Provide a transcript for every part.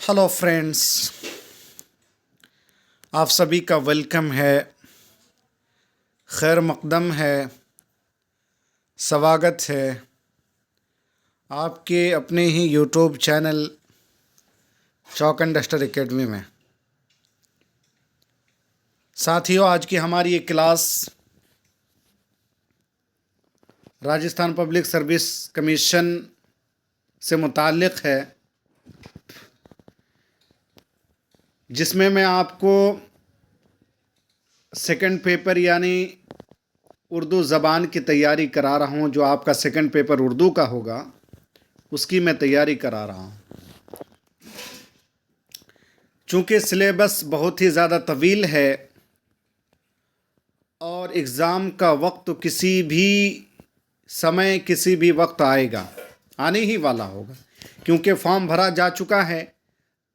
Hello friends, आप सभी का वेलकम है, खैर मकदम है, स्वागत है आपके अपने ही YouTube channel chalk and duster academy में। साथियों, आज की हमारी ये class Rajasthan public service commission से मुताल्लिक़ है, जिसमें मैं आपको सेकंड पेपर यानी उर्दू ज़बान की तैयारी करा रहा हूँ। जो आपका सेकंड पेपर उर्दू का होगा उसकी मैं तैयारी करा रहा हूँ। चूँकि सिलेबस बहुत ही ज़्यादा तवील है और एग्ज़ाम का वक्त किसी भी समय किसी भी वक्त आएगा, आने ही वाला होगा, क्योंकि फॉर्म भरा जा चुका है।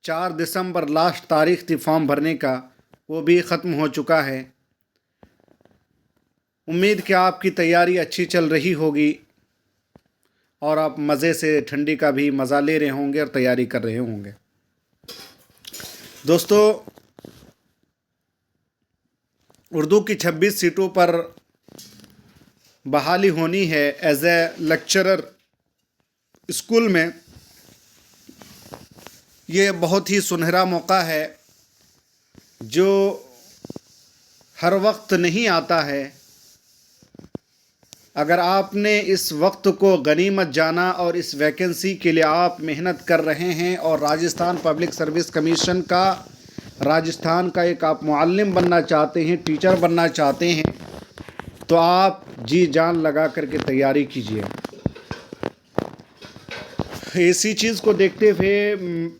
4 दिसंबर लास्ट तारीख थी फॉर्म भरने का, वो भी ख़त्म हो चुका है। उम्मीद कि आपकी तैयारी अच्छी चल रही होगी और आप मज़े से ठंडी का भी मज़ा ले रहे होंगे और तैयारी कर रहे होंगे। दोस्तों, उर्दू की 26 सीटों पर बहाली होनी है एज ए लेक्चरर स्कूल में। ये बहुत ही सुनहरा मौका है जो हर वक्त नहीं आता है। अगर आपने इस वक्त को गनीमत जाना और इस वैकेंसी के लिए आप मेहनत कर रहे हैं और राजस्थान पब्लिक सर्विस कमीशन का, राजस्थान का एक आप मुअल्लिम बनना चाहते हैं, टीचर बनना चाहते हैं, तो आप जी जान लगा करके तैयारी कीजिए। इसी चीज़ को देखते हुए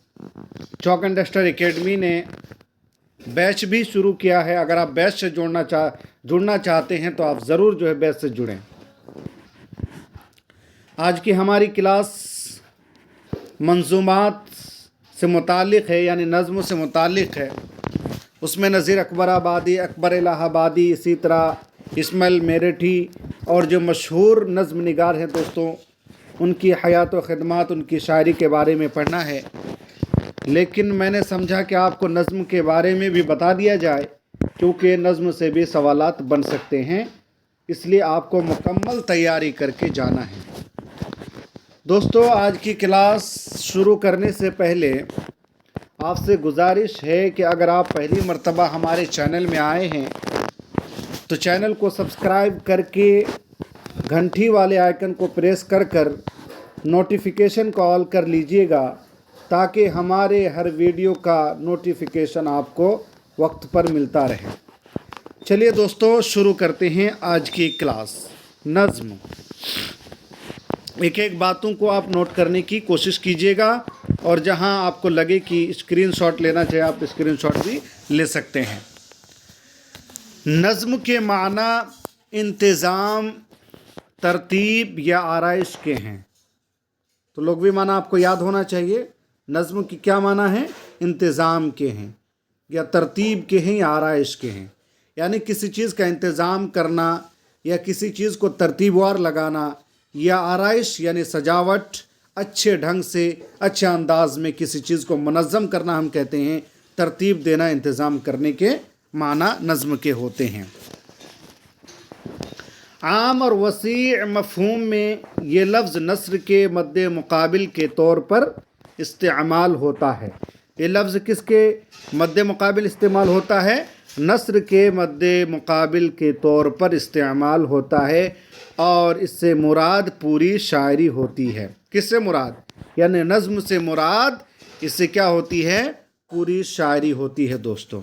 चॉक एंड डस्टर एकेडमी ने बैच भी शुरू किया है। अगर आप बैच से जुड़ना चाहते हैं तो आप ज़रूर जो है बैच से जुड़ें। आज की हमारी क्लास मंजूमात से मुतालिक है, यानी नज़्म से मुतालिक है। उसमें नज़ीर अकबर आबादी, अकबर इलाहाबादी, इसी तरह इस्माइल मेरठी और जो मशहूर नज़्म निगार हैं दोस्तों, उनकी हयात व ख़िदमात, उनकी शायरी के बारे में पढ़ना है। लेकिन मैंने समझा कि आपको नज़्म के बारे में भी बता दिया जाए, क्योंकि नज़्म से भी सवालात बन सकते हैं, इसलिए आपको मुकम्मल तैयारी करके जाना है। दोस्तों, आज की क्लास शुरू करने से पहले आपसे गुजारिश है कि अगर आप पहली मर्तबा हमारे चैनल में आए हैं तो चैनल को सब्सक्राइब करके घंटी वाले आइकन को प्रेस कर नोटिफिकेशन को ऑल कर लीजिएगा, ताकि हमारे हर वीडियो का नोटिफिकेशन आपको वक्त पर मिलता रहे। चलिए दोस्तों, शुरू करते हैं आज की क्लास। नज़्म, एक एक बातों को आप नोट करने की कोशिश कीजिएगा और जहां आपको लगे कि स्क्रीनशॉट लेना चाहिए आप स्क्रीनशॉट भी ले सकते हैं। नज़्म के माना इंतज़ाम, तरतीब या आराइश के हैं। तो लोग भी माना आपको याद होना चाहिए। नज़्म की क्या माना है? इंतज़ाम के हैं या तरतीब के हैं या आराइश के हैं। यानी किसी चीज़ का इंतज़ाम करना या किसी चीज़ को तरतीबवार लगाना, या आराइश यानी सजावट, अच्छे ढंग से अच्छे अंदाज में किसी चीज़ को मुनज़्ज़म करना हम कहते हैं। तरतीब देना, इंतज़ाम करने के माना नज़्म के होते हैं। आम और वसी मफ़हूम में ये लफ्ज़ नस्र के मद्दे मुकाबिल के तौर पर इस्तेमाल होता है। ये लफ्ज़ किसके मद्दे मुकाबिल इस्तेमाल होता है? नस्र के मद्दे मुकाबिल के तौर पर इस्तेमाल होता है और इससे मुराद पूरी शायरी होती है। किससे मुराद? यानी नज़्म से मुराद इससे क्या होती है? पूरी शायरी होती है। दोस्तों,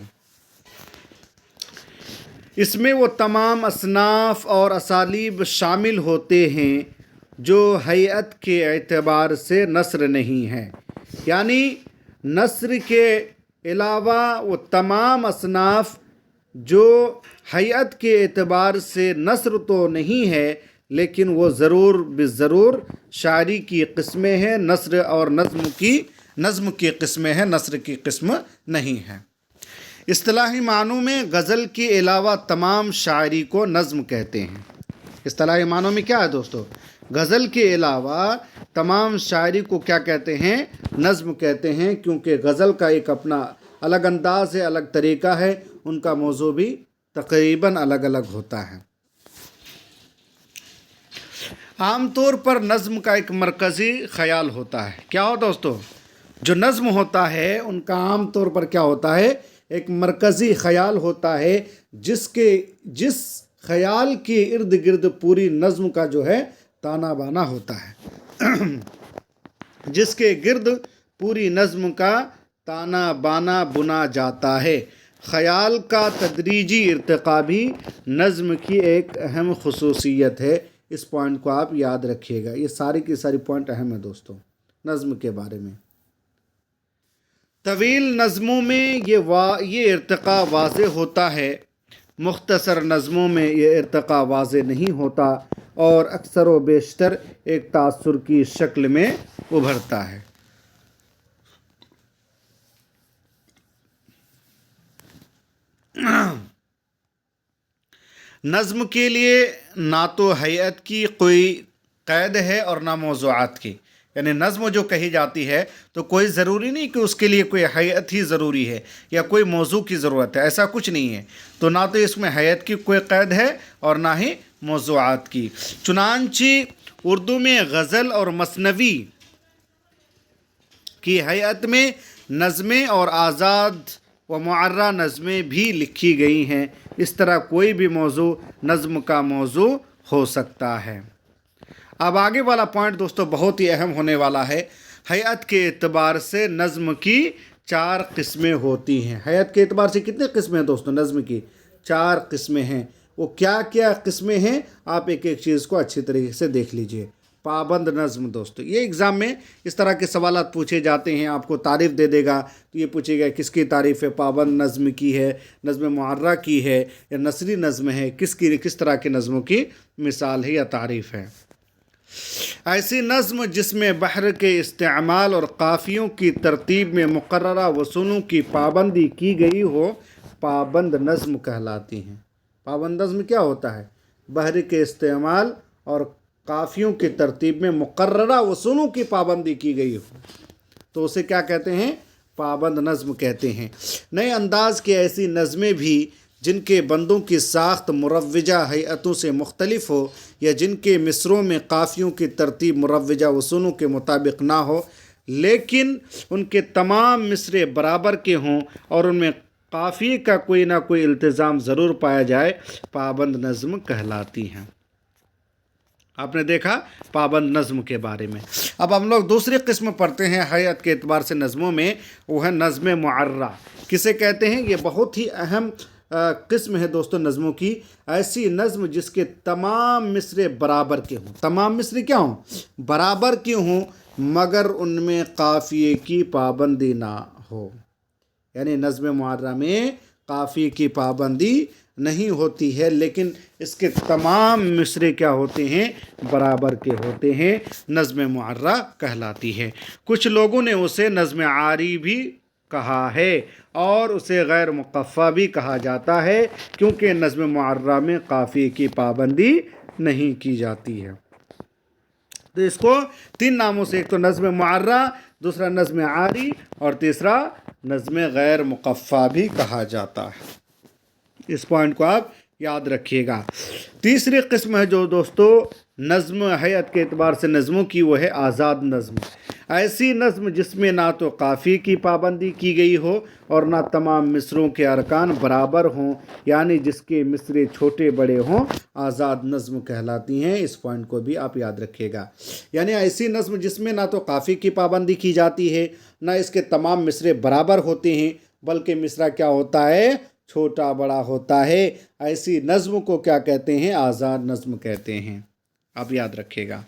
इसमें वो तमाम असनाफ़ और असालीब शामिल होते हैं जो हैयत के एतबार से नस्र नहीं है। यानी नस्र के अलावा वो तमाम असनाफ़ जो हैयत के एतबार से नस्र तो नहीं है, लेकिन वो ज़रूर बिज़रूर शायरी की क़िस्में हैं। नस्र और नज़्म की क़िस्में हैं, नस्र की क़िस्म नहीं है। इस्तिलाही मानों में गज़ल के अलावा तमाम शायरी को नज़्म कहते हैं। इस्तिलाही मानों में क्या है दोस्तों? गज़ल के अलावा तमाम शायरी को क्या कहते हैं, नज़्म कहते हैं, क्योंकि गज़ल का एक अपना अलग अंदाज़ है, अलग तरीक़ा है, उनका मौज़ू भी तकरीबन अलग अलग होता है। आम तौर पर नज़्म का एक मरकज़ी ख़याल होता है। क्या हो दोस्तों, जो नज़्म होता है उनका आम तौर पर क्या होता है, एक मरकज़ी ख़याल होता है, जिस ख़याल के इर्द गिर्द पूरी नज़्म का जो है ताना बाना होता है जिसके गिर्द पूरी नज़्म का ताना बाना बुना जाता है। ख़याल का तदरीजी इर्तिक़ा भी नज़्म की एक अहम ख़ुसूसियत है। इस पॉइंट को आप याद रखिएगा, ये सारी की सारी पॉइंट अहम है दोस्तों नज़्म के बारे में। तवील नज़्मों में ये इर्तिक़ा वाज़े होता है, मुख्तसर नज़्मों में ये इर्तिक़ा वाज़े नहीं होता और अक्सर व बेशतर एक तासुर की शक्ल में उभरता है। नज़्म के लिए ना तो हैयत की कोई क़ैद है और ना मौज़ूआत की, यानी नज़्म जो कही जाती है तो कोई ज़रूरी नहीं कि उसके लिए कोई हैयत ही ज़रूरी है या कोई मौज़ू की ज़रूरत है, ऐसा कुछ नहीं है। तो ना तो इसमें हैयत की कोई क़ैद है और ना ही मौज़ूआत की। चुनांचे उर्दू में गज़ल और मसनवी की हैयत में नज़में और आज़ाद व मुअर्रा नज़में भी लिखी गई हैं। इस तरह कोई भी मौज़ू नज़्म का मौज़ू हो सकता है। अब आगे वाला पॉइंट दोस्तों बहुत ही अहम होने वाला है। हैयत के एतबार से नज़्म की 4 किस्में होती हैं। हैयत के एतबार से कितने किस्में हैं दोस्तों, नज़्म की 4 किस्में हैं। वो क्या क्या किस्में हैं, आप एक एक चीज़ को अच्छी तरीके से देख लीजिए। पाबंद नज़्म दोस्तों, ये एग्ज़ाम में इस तरह के सवालात पूछे जाते हैं, आपको तारीफ़ दे देगा तो ये पूछेगा किसकी तारीफ़ है, पाबंद नज़्म की है, नज़्म मुअर्रा की है या नसरी नज़्म है, किस तरह की नज़्मों की मिसाल है या तारीफ़ है। ऐसी नज़्म जिसमें बहर के इस्तेमाल और काफ़ियों की तरतीब में मुकर्ररा वसूलों की पाबंदी की गई हो, पाबंद नज़्म कहलाती हैं। पाबंद नज़्म क्या होता है, बहर के इस्तेमाल और काफ़ियों की तरतीब में मुकर्ररा वसूलों की पाबंदी की गई हो तो उसे क्या कहते हैं, पाबंद नज़्म कहते हैं। नए अंदाज़ की ऐसी नज़में भी जिनके बंदों की साख्त मुरव्वजा हैअतों से मुख्तलिफ हो या जिनके मिसरों में काफ़ियों की तरतीब मुरव्वजा वसूलों के मुताबिक ना हो, लेकिन उनके तमाम मिसरे बराबर के हों और उनमें काफ़ी का कोई ना कोई इल्तिज़ाम ज़रूर पाया जाए, पाबंद नज़्म कहलाती हैं। आपने देखा पाबंद नज़्म के बारे में। अब हम लोग दूसरी किस्म पढ़ते हैं हैयत के एतबार से नज़्मों में, वो है नज़्म मुअर्रा। किसे कहते हैं, ये बहुत ही अहम किस्म है दोस्तों नज़्मों की। ऐसी नज़्म जिसके तमाम मिसरे बराबर के हों, तमाम मिसरे क्या हों, बराबर के हों, मगर उनमें काफ़िए की पाबंदी ना हो। यानी नज़्म मुअर्रा में काफ़िए की पाबंदी नहीं होती है, लेकिन इसके तमाम मिसरे क्या होते हैं, बराबर के होते हैं, नज़्म मुअर्रा कहलाती है। कुछ लोगों ने उसे नज़्म आरी भी कहा है और उसे गैर मुक़फ़्फ़ा भी कहा जाता है, क्योंकि नज़्म मुअर्रा में काफ़िए की पाबंदी नहीं की जाती है। तो इसको 3 नामों से, एक तो नज़्म मुअर्रा, दूसरा नज़्म आरी और तीसरा नज़्म गैर मुक़फ़्फ़ा भी कहा जाता है। इस पॉइंट को आप याद रखिएगा। तीसरी किस्म है जो दोस्तों नज़्म हैयत के एतबार से नज़्मों की, वो है आज़ाद नज़्म। ऐसी नज़्म जिसमें ना तो काफ़ी की पाबंदी की गई हो और ना तमाम मिसरों के अरकान बराबर हों, यानी जिसके मिसरे छोटे बड़े हों, आज़ाद नज़्म कहलाती हैं। इस पॉइंट को भी आप याद रखिएगा। यानी ऐसी नज़्म जिसमें ना तो काफ़ी की पाबंदी की जाती है, ना इसके तमाम मिसरे बराबर होते हैं, बल्कि मिसरा क्या होता है, छोटा बड़ा होता है। ऐसी नज़्म को क्या कहते हैं, आज़ाद नज़्म कहते हैं। आप याद रखिएगा।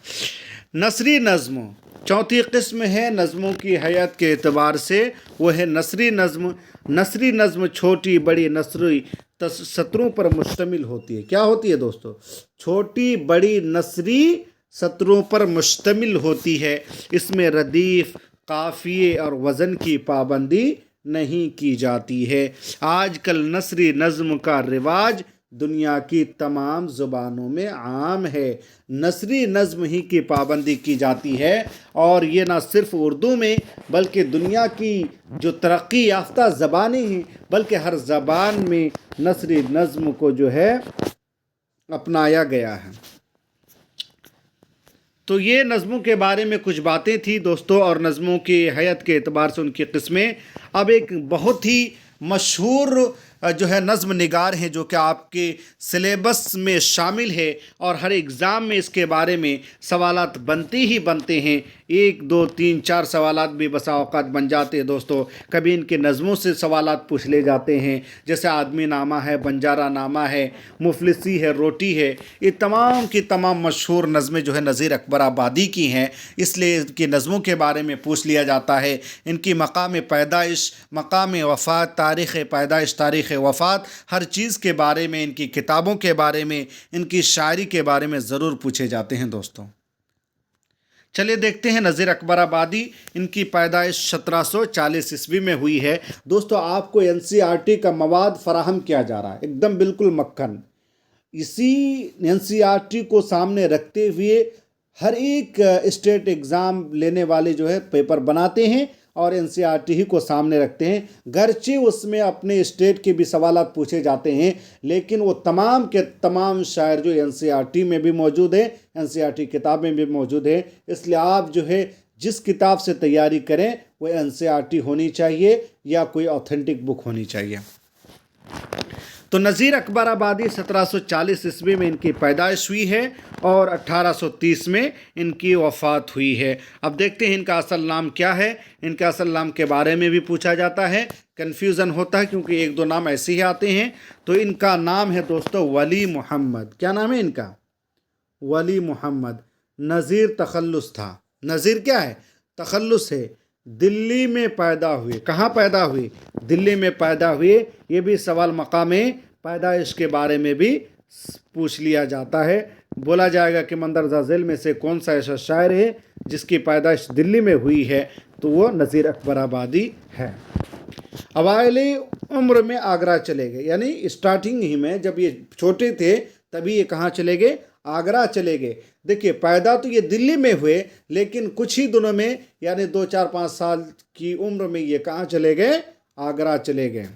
नसरी नज़्म चौथी किस्म है नज़्मों की हैयत के एतबार से, वो है नसरी नज़्म। नसरी नज़्म छोटी बड़ी नसरी सत्रों पर मुश्तमिल होती है। क्या होती है दोस्तों, छोटी बड़ी नसरी सत्रों पर मुश्तमिल होती है। इसमें रदीफ़, काफ़िए और वज़न की पाबंदी नहीं की जाती है। आजकल नसरी नज़्म का रिवाज दुनिया की तमाम ज़ुबानों में आम है। नसरी नज़्म ही की पाबंदी की जाती है, और ये ना सिर्फ उर्दू में बल्कि दुनिया की जो तरक्की याफ्ता ज़बानें हैं बल्कि हर ज़बान में नसरी नज़्म को जो है अपनाया गया है। तो ये नज़मों के बारे में कुछ बातें थी दोस्तों, और नज़मों की हैत के एतबार से उनकी किस्में। अब एक बहुत ही मशहूर जो है नज़्म निगार हैं जो कि आपके सिलेबस में शामिल है, और हर एग्ज़ाम में इसके बारे में सवालात बनते ही बनते हैं। 1 2 3 4 सवालात भी बसा औक़ात बन जाते हैं दोस्तों। कभी इनके नज़मों से सवालात पूछ ले जाते हैं, जैसे आदमी नामा है, बंजारा नामा है, मुफलिसी है, रोटी है। ये तमाम की तमाम मशहूर नज़में जो है नज़ीर अकबर आबादी की हैं, इसलिए इनकी नज़मों के बारे में पूछ लिया जाता है। इनकी मकाम पैदाइश, मकाम वफ़ात, तारीख़ पैदाइश, तारीख़ वफ़ात, हर चीज़ के बारे में, इनकी किताबों के बारे में, इनकी शायरी के बारे में ज़रूर पूछे जाते हैं दोस्तों। चलिए देखते हैं नज़ीर अकबर आबादी। इनकी पैदाइश 1740 ईस्वी में हुई है दोस्तों। आपको NCERT का मवाद फराहम किया जा रहा है, एकदम बिल्कुल मक्खन। इसी NCERT को सामने रखते हुए हर एक स्टेट एग्ज़ाम लेने वाले जो है पेपर बनाते हैं और NCERT ही को सामने रखते हैं। गरचे उसमें अपने स्टेट के भी सवालात पूछे जाते हैं, लेकिन वो तमाम के तमाम शायर जो NCERT में भी मौजूद है, NCERT किताब में भी मौजूद है। इसलिए आप जो है जिस किताब से तैयारी करें वो NCERT होनी चाहिए या कोई ऑथेंटिक बुक होनी चाहिए। तो नज़ीर अकबर आबादी 1740 ईस्वी में इनकी पैदाइश हुई है और 1830 में इनकी वफ़ात हुई है। अब देखते हैं इनका असल नाम क्या है। इनका असल नाम के बारे में भी पूछा जाता है, कन्फ्यूज़न होता है क्योंकि 1 2 नाम ऐसे ही आते हैं। तो इनका नाम है दोस्तों वली मोहम्मद। क्या नाम है इनका? वली मोहम्मद। नज़ीर तखल्लुस था। नज़ीर क्या है? तखल्लुस है। दिल्ली में पैदा हुए। कहाँ पैदा हुए? दिल्ली में पैदा हुए। ये भी सवाल मकाम पैदाइश के बारे में भी पूछ लिया जाता है। बोला जाएगा कि मंदरजा झील में से कौन सा ऐसा शायर है जिसकी पैदाइश दिल्ली में हुई है, तो वो नज़ीर अकबर आबादी है। अवाइली उम्र में आगरा चले गए, यानी स्टार्टिंग ही में जब ये छोटे थे तभी ये कहाँ चले गए? आगरा चले गए। देखिए पैदा तो ये दिल्ली में हुए, लेकिन कुछ ही दिनों में यानी 2 4 5 साल की उम्र में ये कहाँ चले गए? आगरा चले गए।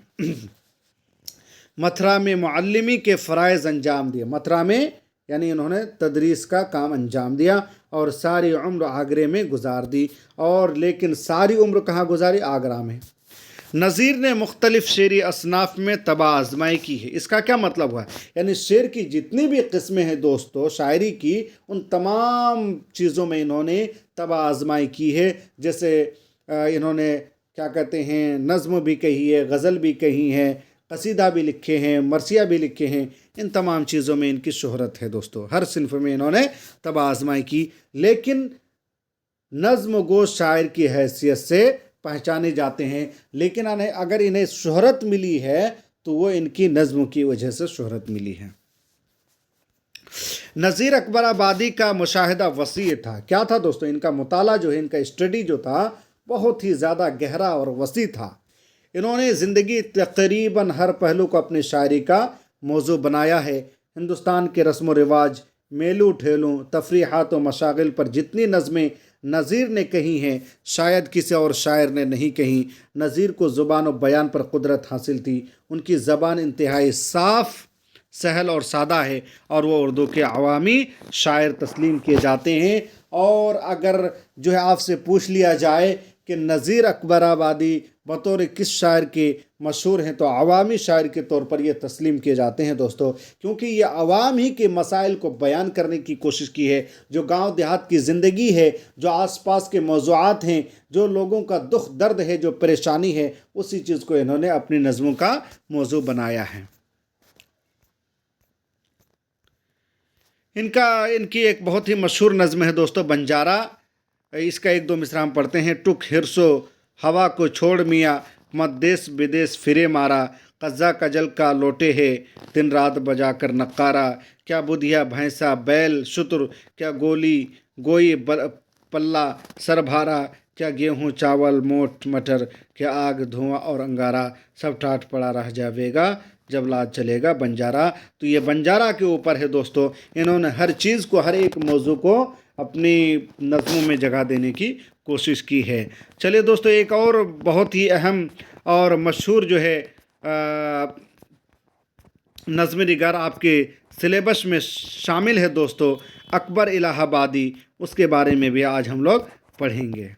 मथुरा में मुअल्लिमी के फ़राइज़ अंजाम दिए। मथुरा में यानी इन्होंने तदरीस का काम अंजाम दिया और सारी उम्र आगरे में गुजार दी। और लेकिन सारी उम्र कहाँ गुजारी? आगरा में। नज़ीर ने मुख्तलिफ़ शेरी असनाफ़ में तबा आज़माई की है। इसका क्या मतलब हुआ? यानी शेर की जितनी भी किस्में हैं दोस्तों शायरी की, उन तमाम चीज़ों में इन्होंने तबा आज़माई की है। जैसे इन्होंने क्या कहते हैं, नज़्म भी कही है, गज़ल भी कही है, कसीदा भी लिखे हैं, मरसिया भी लिखे हैं। इन तमाम चीज़ों में इनकी शोहरत है दोस्तों। हर सिन्फ़ में इन्होंने तबा आज़माई की, लेकिन नज़्म गो शायर की हैसियत से पहचाने जाते हैं। लेकिन अगर इन्हें शोहरत मिली है तो वो इनकी नज़्म की वजह से शोहरत मिली है। नज़ीर अकबर आबादी का मुशाहिदा वसी था। क्या था दोस्तों? इनका मुताला जो है, इनका स्टडी जो था बहुत ही ज़्यादा गहरा और वसी था। इन्होंने ज़िंदगी तकरीबन हर पहलू को अपनी शायरी का मौजू बनाया है। हिंदुस्तान के रस्म व रिवाज, मेलू ठेलों, तफरीहात व मशागिल पर जितनी नज़में नज़ीर ने कही हैं शायद किसी और शायर ने नहीं कही। नज़ीर को ज़ुबान और बयान पर कुदरत हासिल थी। उनकी ज़बान इंतहाई साफ़, सहल और सादा है और वो उर्दू के अवामी शायर तस्लीम किए जाते हैं। और अगर जो है आपसे पूछ लिया जाए कि नज़ीर अकबर आबादी बतौर किस शायर के मशहूर हैं, तो अवामी शायर के तौर पर ये तस्लीम किए जाते हैं दोस्तों, क्योंकि ये अवाम ही के मसाइल को बयान करने की कोशिश की है। जो गांव देहात की ज़िंदगी है, जो आसपास के मौज़ूआत हैं, जो लोगों का दुख दर्द है, जो परेशानी है, उसी चीज़ को इन्होंने अपनी नज़मों का मौजू बनाया है। इनकी एक बहुत ही मशहूर नज़म है दोस्तों, बंजारा। इसका 1 2 मिसरा हम पढ़ते हैं। टुक हिरसो हवा को छोड़ मियाँ, मत देश विदेश फिरे मारा, कज़्ज़ा कजल का लोटे है, दिन रात बजा कर नक्कारा, क्या बुधिया भैंसा बैल शुतुर, क्या गोई पल्ला सरभारा, क्या गेहूँ चावल मोट मटर, क्या आग धुआं और अंगारा, सब ठाठ पड़ा रह जावेगा जब लाज चलेगा बंजारा। तो ये बंजारा के ऊपर है दोस्तों। इन्होंने हर चीज़ को, हर एक मौजू को अपनी नज़मों में जगह देने की कोशिश की है। चलिए दोस्तों, एक और बहुत ही अहम और मशहूर जो है नज़्म निगार आपके सिलेबस में शामिल है दोस्तों, अकबर इलाहाबादी। उसके बारे में भी आज हम लोग पढ़ेंगे।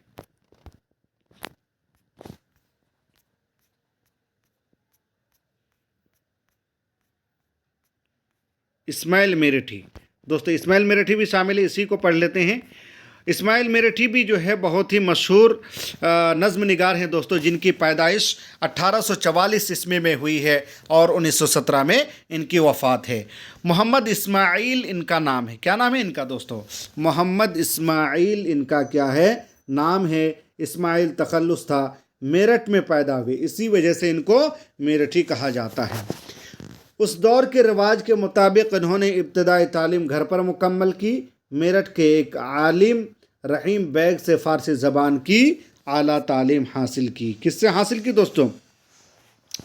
इस्माइल मेरठी दोस्तों, इस्माइल मेरठी भी शामिल है, इसी को पढ़ लेते हैं। इस्माइल मेरठी भी जो है बहुत ही मशहूर नज़्म निगार हैं दोस्तों, जिनकी पैदाइश 1844 ईस्वी में हुई है और 1917 में इनकी वफ़ात है। मोहम्मद इस्माइल इनका नाम है। क्या नाम है इनका दोस्तों? मोहम्मद इस्माइल इनका क्या है? नाम है। इस्माइल तखल्लुस था, मेरठ में पैदा हुए, इसी वजह से इनको मेरठी कहा जाता है। उस दौर के रिवाज के मुताबिक इन्होंने इब्तदाई तालीम घर पर मुकम्मल की। मेरठ के एक आलिम रहीम बैग से फ़ारसी ज़बान की आला तालीम हासिल की। किससे हासिल की दोस्तों?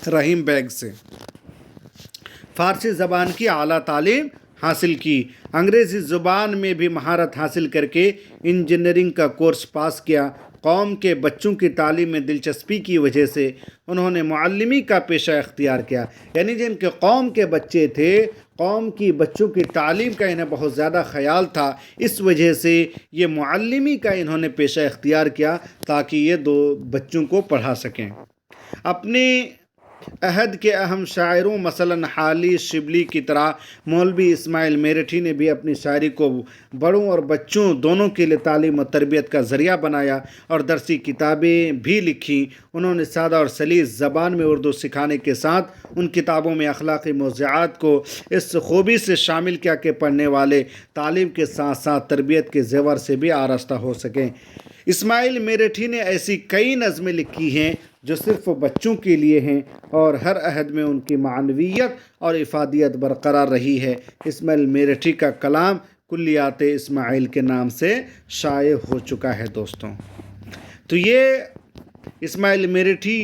रहीम बैग से फ़ारसी ज़बान की आला तालीम हासिल की। अंग्रेज़ी ज़ुबान में भी महारत हासिल करके इंजीनियरिंग का कोर्स पास किया। कौम के बच्चों की तालीम में दिलचस्पी की वजह से उन्होंने मुअल्लिमी का पेशा इख्तियार किया। यानी जिनके कौम के बच्चे थे, कौम की बच्चों की तालीम का इन्हें बहुत ज़्यादा ख़याल था, इस वजह से ये मुअल्लिमी का इन्होंने पेशा इख्तियार किया ताकि ये दो बच्चों को पढ़ा सकें। अपने अहद के अहम शायरों मसलन हाली शिबली की तरह मौलवी इस्माइल मेरठी ने भी अपनी शायरी को बड़ों और बच्चों दोनों के लिए तालीम और तरबियत का ज़रिया बनाया और दरसी किताबें भी लिखी। उन्होंने सादा और सलीस ज़बान में उर्दू सिखाने के साथ उन किताबों में अखलाक़ी मौज़ूआत को इस खूबी से शामिल किया कि पढ़ने वाले तालीम के साथ साथ तरबियत के ज़ेवर से भी आरास्ता हो सकें। इस्माइल मेरठी ने ऐसी कई नज़में लिखी हैं जो सिर्फ़ बच्चों के लिए हैं और हर अहद में उनकी मानवियत और इफ़ादियत बरकरार रही है। इस्माइल मेरठी का कलाम कुल्लियात इस्माइल के नाम से शाये हो चुका है दोस्तों। तो ये इस्माइल मेरठी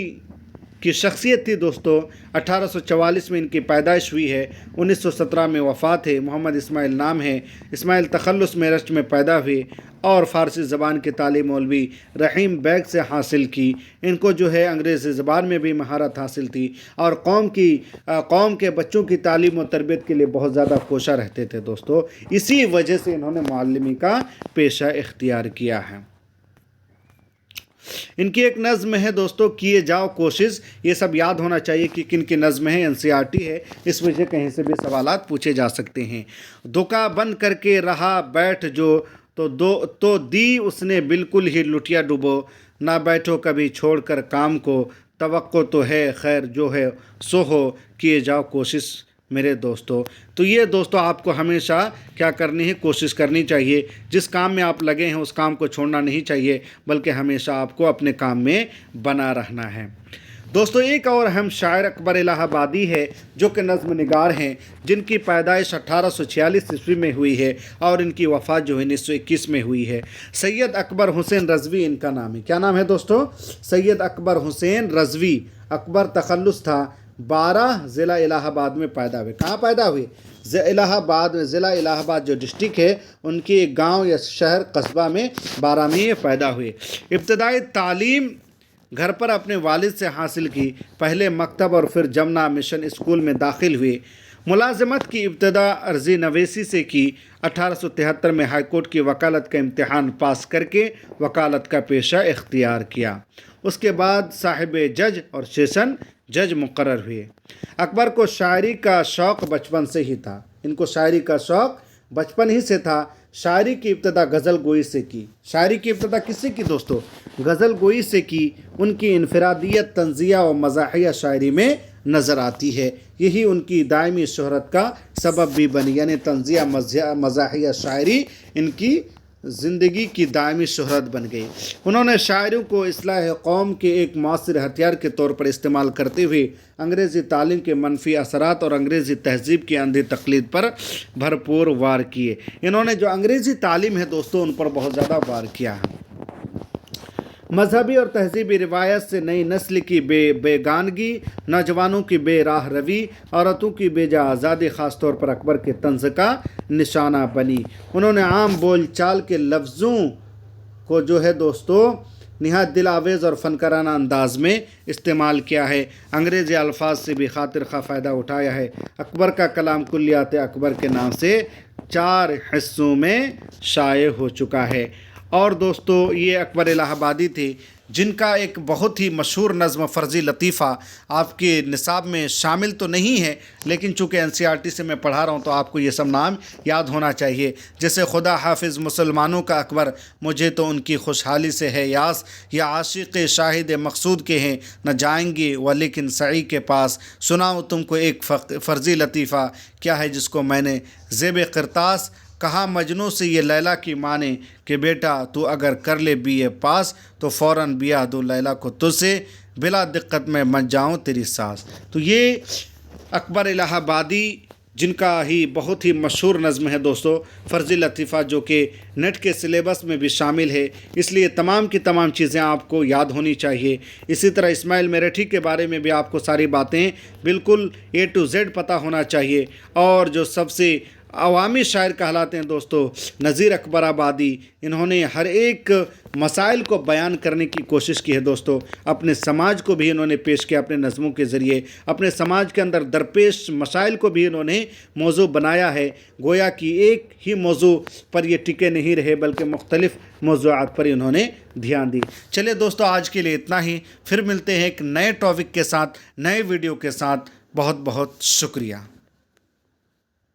की शख्सियत थी दोस्तों। 1844 में इनकी पैदाइश हुई है, 1917 में वफ़ात है। मोहम्मद इस्माइल नाम है। इस्माइल तखल्लुस मेरठ में पैदा हुए और फ़ारसी ज़बान की तालीम मौलवी रहीम बैग से हासिल की। इनको जो है अंग्रेज़ी ज़बान में भी महारत हासिल थी और कौम के बच्चों की तालीम और तरबियत के लिए बहुत ज़्यादा कोशा रहते थे दोस्तों। इसी वजह से इन्होंने मुअल्लिमी का पेशा इख्तियार किया है। इनकी एक नज़्म है दोस्तों, किए जाओ कोशिश। ये सब याद होना चाहिए कि किन की नज़्म है, NCERT है, इस वजह कहीं से भी सवालात पूछे जा सकते हैं। दुका बन करके रहा बैठ जो तो दी उसने बिल्कुल ही लुटिया डुबो। ना बैठो कभी छोड़कर काम को, तवक्को तो है खैर जो है सो हो। किए जाओ कोशिश मेरे दोस्तों। तो ये दोस्तों आपको हमेशा क्या करनी है, कोशिश करनी चाहिए। जिस काम में आप लगे हैं उस काम को छोड़ना नहीं चाहिए, बल्कि हमेशा आपको अपने काम में बना रहना है दोस्तों। एक और अहम शायर अकबर इलाहाबादी है जो कि नज़्म निगार हैं, जिनकी पैदाइश 1846 ईस्वी में हुई है और इनकी वफ़ात जो है 1921 में हुई है। सैयद अकबर हुसैन रज़वी इनका नाम है। क्या नाम है दोस्तों? सैयद अकबर हुसैन रज़वी। अकबर तखल्लुस था, 12 ज़िला इलाहाबाद में पैदा हुए। कहाँ पैदा हुए? इलाहाबाद में। ज़िला इलाहाबाद जो डिस्ट्रिक्ट है उनके एक गाँव या शहर कस्बा में 12 में ये पैदा हुए। इब्तदाई तालीम घर पर अपने वालिद से हासिल की। पहले मकतब और फिर जमना मिशन स्कूल में दाखिल हुए। मुलाजमत की इब्तदा अर्ज़ी नवेसी से की। 1873 में हाईकोर्ट की वकालत का इम्तिहान पास करके वकालत का पेशा इख्तियार किया। उसके बाद साहिब जज और सेशन जज मुकर्रर हुए। अकबर को शायरी का शौक़ बचपन से ही था। इनको शायरी का शौक़ बचपन ही से था। शायरी की इब्तदा गज़ल गोई से की। शायरी की इब्तदा किससे की दोस्तों? गज़ल गोई से की। उनकी इनफरादियत तंज़िया और मज़ाहिया शायरी में नज़र आती है। यही उनकी दायमी शोहरत का सबब भी बनी। यानी तंज़िया मज़ाहिया शायरी इनकी ज़िंदगी की दायमी शोहरत बन गई। उन्होंने शायरों को इस्लाह कौम के एक मौसर हथियार के तौर पर इस्तेमाल करते हुए अंग्रेज़ी तालीम के मनफी असरात और अंग्रेज़ी तहज़ीब की अंधी तक़लीद पर भरपूर वार किए। इन्होंने जो अंग्रेज़ी तालीम है दोस्तों उन पर बहुत ज़्यादा वार किया है। मजहबी और तहजीबी रिवायत से नई नस्ल की बेगानगी, नौजवानों की बेराह रवी, औरतों की बेजा आज़ादी ख़ास तौर पर अकबर के तंज़ का निशाना बनी। उन्होंने आम बोल चाल के लफ्ज़ों को जो है दोस्तों नहायत दिल आवेज़ और फ़नकाराना अंदाज में इस्तेमाल किया है। अंग्रेज़ी अल्फाज से भी खातिर खा फ़ायदा उठाया है। अकबर का कलाम कुल्लियात अकबर के नाम से 4 हिस्सों में शाये हो चुका है। और दोस्तों ये अकबर इलाहाबादी थे जिनका एक बहुत ही मशहूर नज़्म फ़र्ज़ी लतीफ़ा आपके निसाब में शामिल तो नहीं है, लेकिन चूँकि NCERT से मैं पढ़ा रहा हूँ तो आपको ये सब नाम याद होना चाहिए। जैसे खुदा हाफिज़ मुसलमानों का अकबर, मुझे तो उनकी खुशहाली से है यास, या आशिक़ शाहिद मकसूद के हैं न जाएंगे वलेकिन सई के पास। सुनाऊँ तुमको एक फ़र्ज़ी लतीफ़ा, क्या है जिसको मैंने ज़ेब क़िरतास कहा मजनू से ये लैला की माने कि बेटा तू अगर कर ले BA पास तो फ़ौरन बिया दो लैला को तुझसे, बिला दिक्कत में मच जाऊँ तेरी सास। तो ये अकबर इलाहाबादी जिनका ही बहुत ही मशहूर नज़्म है दोस्तों फ़र्ज़ी लतीफ़ा, जो कि नेट के सिलेबस में भी शामिल है, इसलिए तमाम की तमाम चीज़ें आपको याद होनी चाहिए। इसी तरह इस्माइल मेरठी के बारे में भी आपको सारी बातें बिल्कुल A to Z पता होना चाहिए। और जो सबसे अवामी शायर कहलाते हैं दोस्तों नज़ीर अकबराबादी, इन्होंने हर एक मसाइल को बयान करने की कोशिश की है दोस्तों। अपने समाज को भी इन्होंने पेश किया अपने नज़मों के ज़रिए, अपने समाज के अंदर दरपेश मसाइल को भी इन्होंने मौजू बनाया है। गोया कि एक ही मौजू पर ये टिके नहीं रहे बल्कि मुख्तलिफ़ मौज़ूआत पर इन्होंने ध्यान दी। चलिए दोस्तों आज के लिए इतना ही, फिर मिलते हैं एक नए टॉपिक के साथ, नए वीडियो के साथ। बहुत बहुत शुक्रिया।